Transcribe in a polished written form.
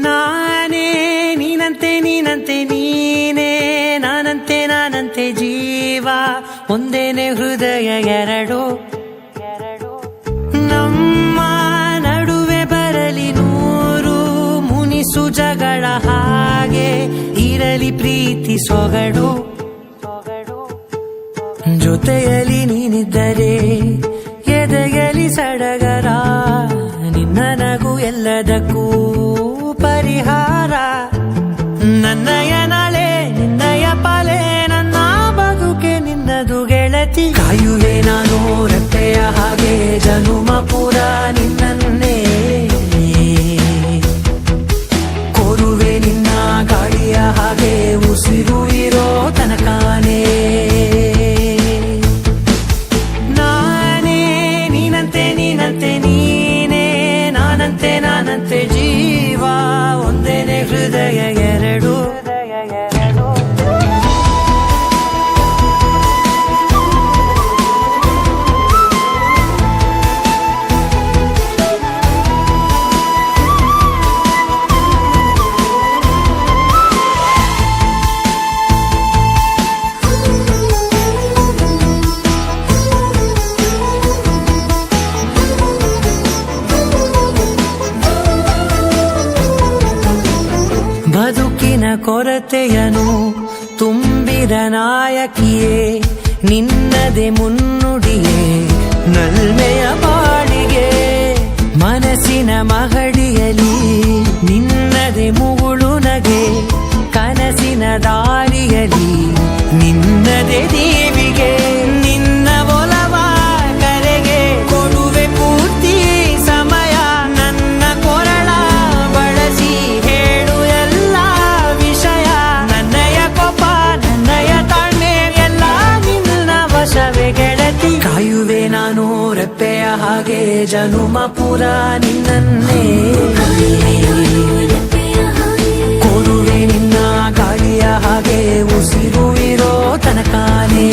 ನಾನೇ ನೀನಂತೆ ನೀನಂತೆ ನೀನೇ ನಾನಂತೆ ನಾನಂತೆ ಜೀವ ಒಂದೇನೆ ಹೃದಯ ಎರಡು ನಮ್ಮ ನಡುವೆ ಬರಲಿ ನೂರು ಮುನಿಸು ಜಗಳ ಹಾಗೆ ಇರಲಿ ಪ್ರೀತಿ ಸೊಗಡು ಜೊತೆಯಲ್ಲಿ ನೀನಿದ್ದರೆ ಎದೆಯಲಿ ಸಡಗರ ನಿನ್ನ ನಗು ಎಲ್ಲದಕ್ಕೂ ಪರಿಹಾರ ನನ್ನಯ ನಾಳೆ ನಿನ್ನಯ ಪಾಲೆ ನನ್ನ ಬದುಕೆ ನಿನ್ನದು ಗೆಳತಿ ಕಾಯುವೆ ನಾನು ರೆಪ್ಪೆಯ ಹಾಗೆ ಜನುಮ ಪೂರ ನಿನ್ನನ್ನೇ ಕೋರುವೆ ನಿನ್ನ ಗಾಳಿಯ ಹಾಗೆ ಉಸಿರು ಇರೋ ತನಕಾನೇ ನೀನಂತೆ ನೀನೇ ನಾನಂತೆ ನಾನಂತೆ ಜೀವ ಒಂದೇನೆ ಹೃದಯ ಎರಡು ಬದುಕಿನ ಕೊರತೆಯನು ತುಂಬಿದ ನಾಯಕಿಯೇ ನಿನ್ನದೆ ಮುನ್ನುಡಿಯೇ ನಲ್ಮೆಯ ಬಾಳಿಗೆ ಮನಸ್ಸಿನ ಮಹಡಿಯಲಿ ನಿನ್ನದೆ ಮುಗುಳು ನಗೆ ಕನಸಿನ ದಾರಿಯಲಿ ನಿನ್ನದೆ ದೇವಿಗೆ ನಿನ್ನ ಒಲವ ಕರೆಗೆ ಕೊಡುವೆ ಪೂರ್ತಿ ಸಮಯ ನನ್ನ ಕೊರಳ ಬಳಸಿ ಹೇಳು ಎಲ್ಲ ವಿಷಯ ನನ್ನಯ ಕೋಪ ನನ್ನಯ ತಾಳ್ಮೆ ಎಲ್ಲ ನಿನ್ನ ವಶವೇ ಗೆಳತಿ ಕಾಯುವೆ ನಾನು ರೆಪ್ಪೆಯ ಹಾಗೆ ಜನುಮ ಪೂರ ನಿನ್ನನ್ನೇ ಕೋರುವೆ ನಿನ್ನ ಗಾಳಿಯ ಹಾಗೆ ಉಸಿರು ಇರೋ ತನಕಾನೇ